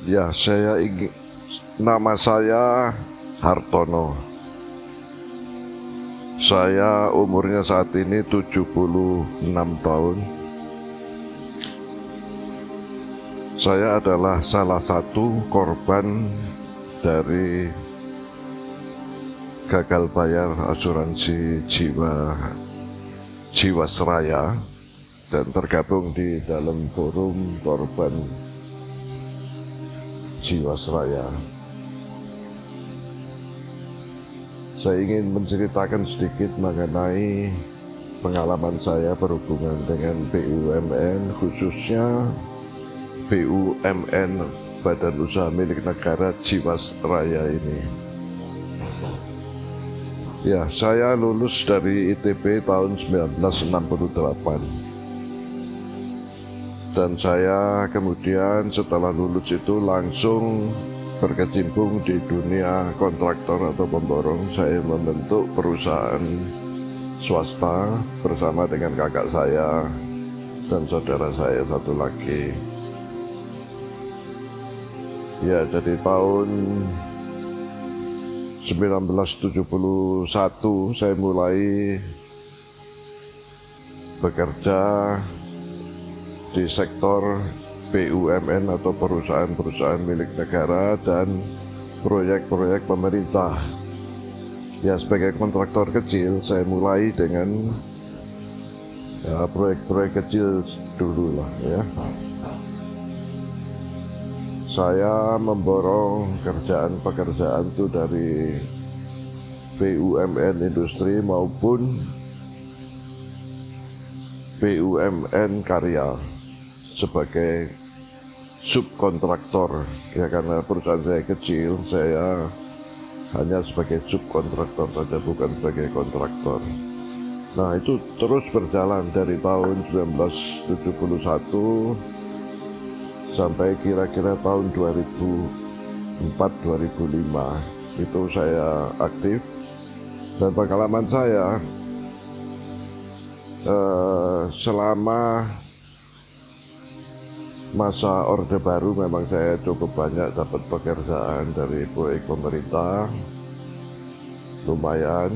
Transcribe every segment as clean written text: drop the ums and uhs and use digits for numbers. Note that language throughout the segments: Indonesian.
Ya, nama saya Hartono. Saya umurnya saat ini 76 tahun. Saya adalah salah satu korban dari gagal bayar asuransi Jiwasraya dan tergabung di dalam forum korban Jiwasraya. Saya ingin menceritakan sedikit mengenai pengalaman saya berhubungan dengan BUMN, khususnya BUMN Badan Usaha Milik Negara Jiwasraya ini. Ya, saya lulus dari ITB tahun 1968. Dan saya kemudian setelah lulus itu langsung berkecimpung di dunia kontraktor atau pemborong. Saya membentuk perusahaan swasta bersama dengan kakak saya dan saudara saya satu lagi. Ya, jadi tahun 1971 saya mulai bekerja di sektor BUMN atau perusahaan-perusahaan milik negara dan proyek-proyek pemerintah. Ya, sebagai kontraktor kecil saya mulai dengan proyek-proyek kecil dulu lah ya. Saya memborong pekerjaan itu dari BUMN industri maupun BUMN karya sebagai subkontraktor, ya, karena perusahaan saya kecil, saya hanya sebagai subkontraktor saja, bukan sebagai kontraktor. Nah, itu terus berjalan dari tahun 1971 sampai kira-kira tahun 2004-2005 itu saya aktif. Dan pengalaman saya selama masa Orde Baru memang saya cukup banyak dapat pekerjaan dari proyek pemerintah, lumayan.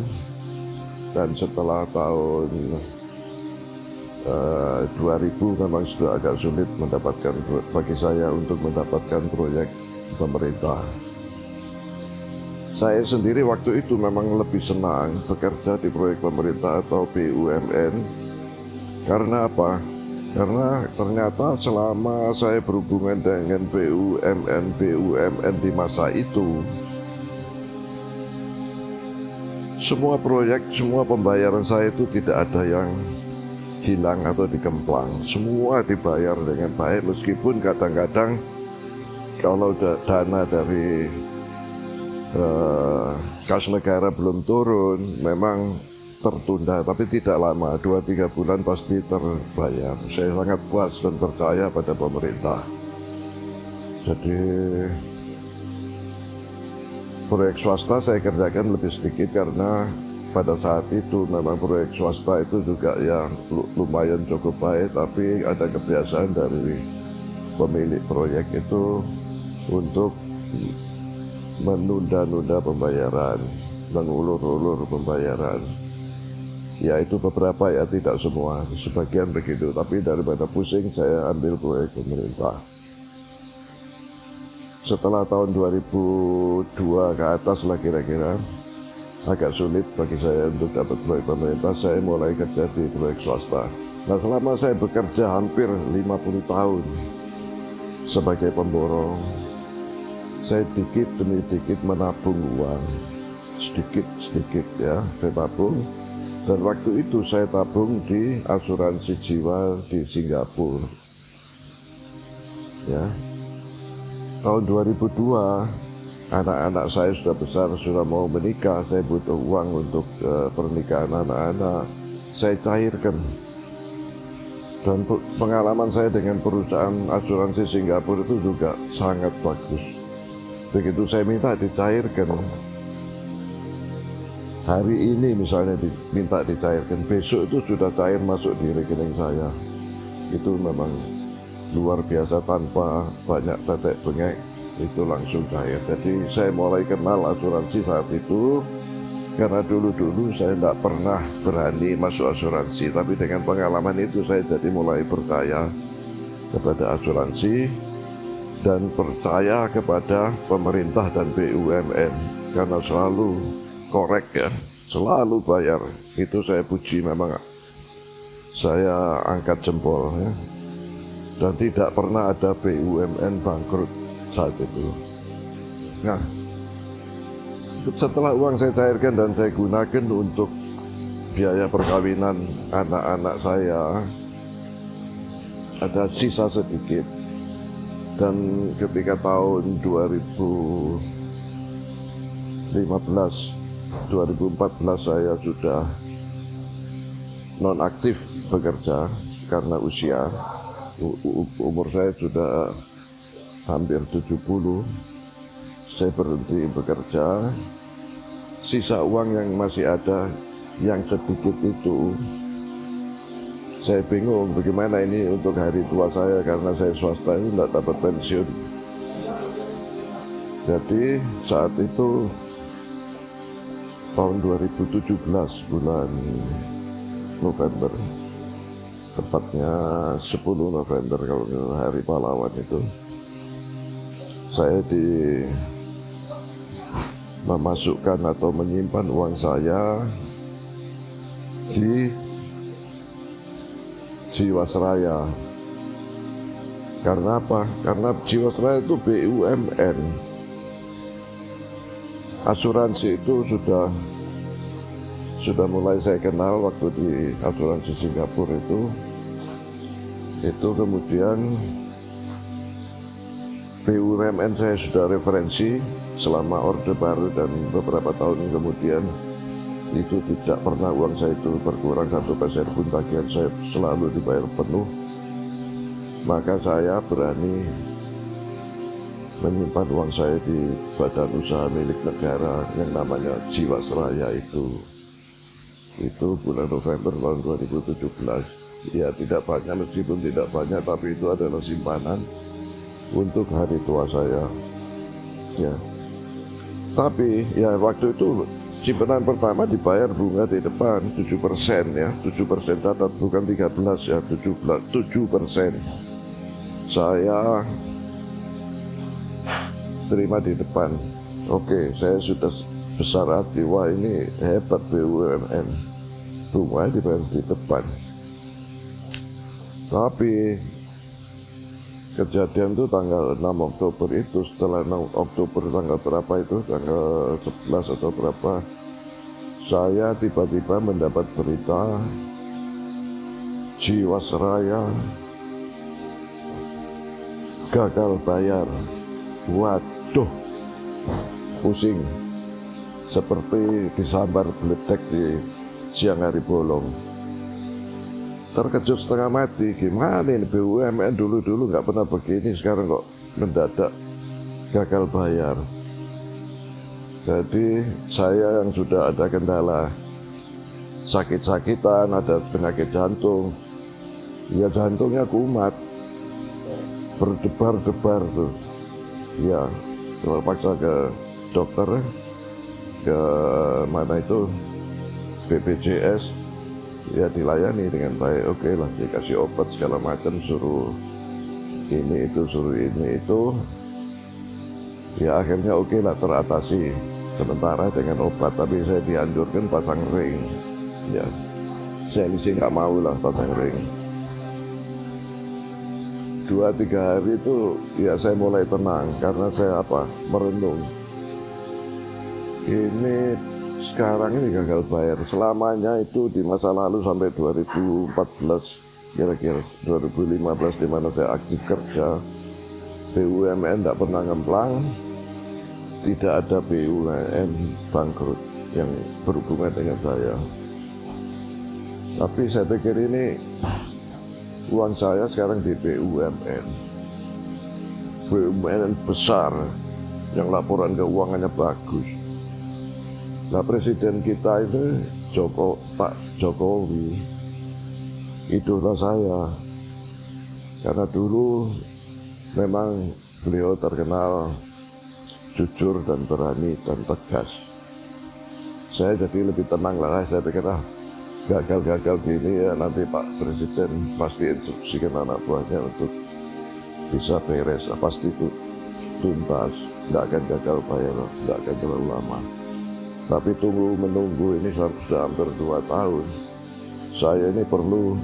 Dan setelah tahun 2000 memang sudah agak sulit bagi saya untuk mendapatkan proyek pemerintah. Saya sendiri waktu itu memang lebih senang bekerja di proyek pemerintah atau BUMN. Karena apa? Karena ternyata selama saya berhubungan dengan BUMN di masa itu, semua proyek, semua pembayaran saya itu tidak ada yang hilang atau dikemplang. Semua dibayar dengan baik, meskipun kadang-kadang kalau dana dari kas negara belum turun, memang tertunda, tapi tidak lama, 2-3 bulan pasti terbayar. Saya sangat puas dan percaya pada pemerintah. Jadi proyek swasta saya kerjakan lebih sedikit karena pada saat itu memang proyek swasta itu juga yang lumayan cukup baik, tapi ada kebiasaan dari pemilik proyek itu untuk menunda-nunda pembayaran, mengulur-ulur pembayaran. Ya, itu beberapa, ya, tidak semua, sebagian begitu. Tapi daripada pusing, saya ambil proyek pemerintah. Setelah tahun 2002 ke atas lah kira-kira, agak sulit bagi saya untuk dapat proyek pemerintah. Saya mulai kerja di proyek swasta. Nah, selama saya bekerja hampir 50 tahun sebagai pemborong, saya dikit demi dikit menabung uang, sedikit-sedikit, ya, saya tabung. Dan waktu itu saya tabung di asuransi jiwa di Singapura. Ya. Tahun 2002, anak-anak saya sudah besar, sudah mau menikah, saya butuh uang untuk pernikahan anak-anak. Saya cairkan. Dan pengalaman saya dengan perusahaan asuransi Singapura itu juga sangat bagus. Begitu saya minta dicairkan, hari ini misalnya diminta dicairkan, besok itu sudah cair masuk di rekening saya. Itu memang luar biasa, tanpa banyak tetek bengek. itu langsung cair. Jadi saya mulai kenal asuransi saat itu, karena dulu saya tidak pernah berani masuk asuransi, tapi dengan pengalaman itu saya jadi mulai percaya kepada asuransi dan percaya kepada pemerintah dan BUMN, karena selalu korek ya, selalu bayar. Itu saya puji, memang saya angkat jempol ya. Dan tidak pernah ada BUMN bangkrut saat itu. Nah, setelah uang saya cairkan dan saya gunakan untuk biaya perkawinan anak-anak saya, ada sisa sedikit. Dan ketika tahun 2014 saya sudah nonaktif bekerja karena usia. Umur saya sudah hampir 70, saya berhenti bekerja. Sisa uang yang masih ada, yang sedikit itu, saya bingung bagaimana ini untuk hari tua saya, karena saya swasta itu tidak dapat pensiun. Jadi saat itu tahun 2017 bulan November, tepatnya 10 November kalau hari pahlawan itu, saya memasukkan atau menyimpan uang saya di Jiwasraya. Karena apa? Karena Jiwasraya itu BUMN. Asuransi itu sudah mulai saya kenal waktu di asuransi Singapura itu kemudian BUMN saya sudah referensi selama Orde Baru, dan beberapa tahun kemudian itu tidak pernah uang saya itu berkurang 1 peser pun, tagihan saya selalu dibayar penuh. Maka saya berani menyimpan uang saya di badan usaha milik negara yang namanya Jiwasraya itu bulan November tahun 2017. Ya tidak banyak, meskipun tidak banyak, tapi itu adalah simpanan untuk hari tua saya ya. Tapi ya waktu itu simpanan pertama dibayar bunga di depan 7% ya, 7%, catat bukan 13 ya, 7%. Saya terima di depan. Oke, saya sudah besar hati, wah ini hebat BUMN, bunganya dibayar di depan. Tapi kejadian itu tanggal 6 Oktober itu, setelah 6 Oktober tanggal berapa itu, tanggal 11 atau berapa, saya tiba-tiba mendapat berita Jiwasraya gagal bayar. Waduh, pusing, seperti disambar bledek di siang hari bolong. Terkejut setengah mati, gimana ini BUMN dulu nggak pernah begini, sekarang kok mendadak gagal bayar. Jadi saya yang sudah ada kendala sakit-sakitan, ada penyakit jantung, ya jantungnya kumat, berdebar-debar tuh. Ya, terpaksa ke dokter, ke mana itu, BPJS, ya dilayani dengan baik. Oke lah, dikasih obat segala macam, suruh ini itu, suruh ini itu. Ya akhirnya oke lah, teratasi sementara dengan obat, tapi saya dianjurkan pasang ring. Ya, saya sih nggak mau lah pasang ring. 2-3 hari itu ya saya mulai tenang, karena saya merenung. Ini sekarang ini gagal bayar, selamanya itu di masa lalu sampai 2014, kira-kira 2015 di mana saya aktif kerja, BUMN tidak pernah ngemplang, tidak ada BUMN bangkrut yang berhubungan dengan saya. Tapi saya pikir ini uang saya sekarang di BUMN besar yang laporan keuangannya bagus. Nah, presiden kita itu Pak Jokowi, idola saya, karena dulu memang beliau terkenal jujur dan berani dan tegas. Saya jadi lebih tenang lah, saya pikir gagal-gagal gini ya nanti Pak Presiden pasti instruksikan anak buahnya untuk bisa beres, pasti itu tuntas, nggak akan gagal bayar, nggak akan terlalu lama. Tapi tunggu menunggu ini sudah hampir 2 tahun. Saya ini perlu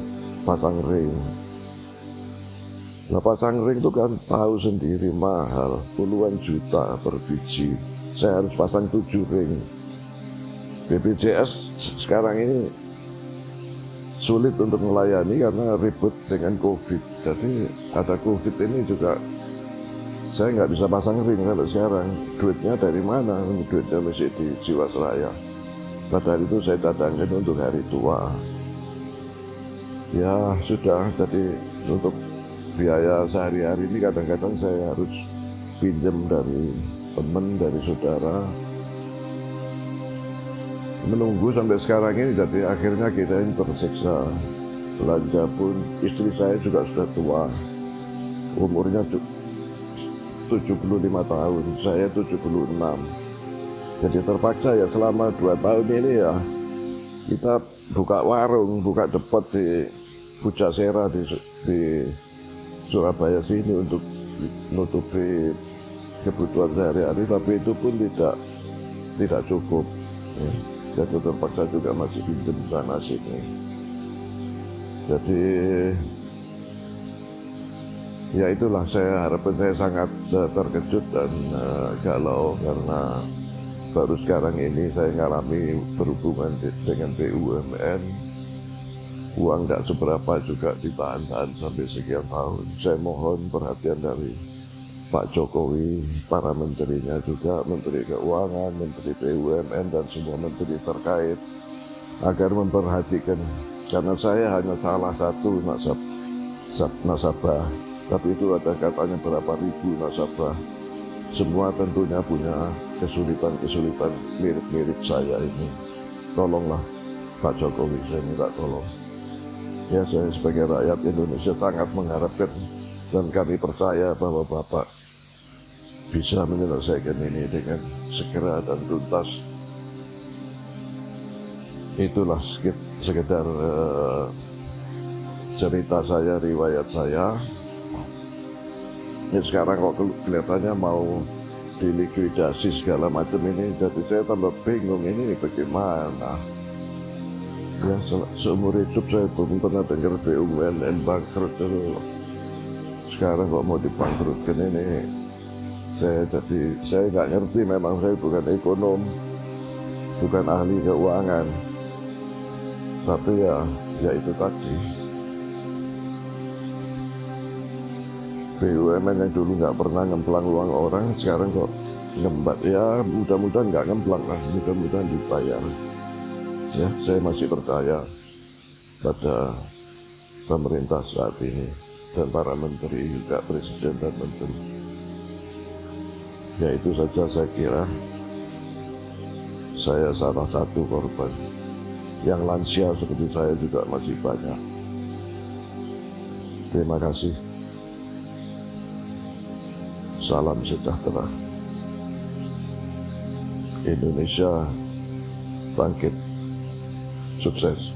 pasang ring. Nah pasang ring itu kan tahu sendiri mahal, puluhan juta per biji. Saya harus pasang 7 ring. BPJS sekarang ini sulit untuk melayani karena ribut dengan COVID. Jadi ada COVID ini juga saya nggak bisa pasang ring kalau sekarang. Duitnya dari mana? Duitnya masih di Jiwasraya. Padahal itu saya cadangkan untuk hari tua. Ya sudah, jadi untuk biaya sehari-hari ini kadang-kadang saya harus pinjam dari teman, dari saudara. Menunggu sampai sekarang ini, jadi akhirnya kita ini tersiksa. Belanja pun, istri saya juga sudah tua, umurnya 75 tahun, saya 76. Jadi terpaksa ya selama 2 tahun ini ya, kita buka warung, buka depot di Pujasera di Surabaya sini untuk menutupi kebutuhan sehari-hari, tapi itu pun tidak cukup. Ya. Jadi terpaksa juga masih pinjam sana sini. Jadi ya itulah, saya harapkan, saya sangat terkejut dan galau karena baru sekarang ini saya mengalami berhubungan dengan BUMN. Uang tidak seberapa juga ditahan-tahan sampai sekian tahun. Saya mohon perhatian dari Pak Jokowi, para menterinya juga, Menteri Keuangan, Menteri BUMN, dan semua menteri terkait, agar memperhatikan. Karena saya hanya salah satu nasabah, tapi itu ada katanya berapa ribu nasabah. Semua tentunya punya kesulitan-kesulitan mirip-mirip saya ini. Tolonglah Pak Jokowi, saya minta tolong. Ya, saya sebagai rakyat Indonesia sangat mengharapkan dan kami percaya bahwa Bapak bisa menyelesaikan ini dengan segera dan tuntas. Itulah sekedar cerita saya, riwayat saya. Ya, sekarang kok kelihatannya mau dilikuidasi segala macam ini, jadi saya tambah bingung ini bagaimana. Ya, seumur hidup saya belum pernah dengar BUMN bangkrut itu. Sekarang kok mau dibangkrutkan ini, saya nggak ngerti. Memang saya bukan ekonom, bukan ahli keuangan, tapi ya itu tadi. BUMN yang dulu nggak pernah ngemplang uang orang, sekarang kok ngembat. Ya mudah-mudahan nggak ngemplang lah, mudah-mudahan dibayar. Ya, saya masih percaya pada pemerintah saat ini dan para menteri juga, presiden dan menteri. Ya itu saja, saya kira saya salah satu korban. Yang lansia seperti saya juga masih banyak. Terima kasih. Salam sejahtera. Indonesia bangkit. Sukses.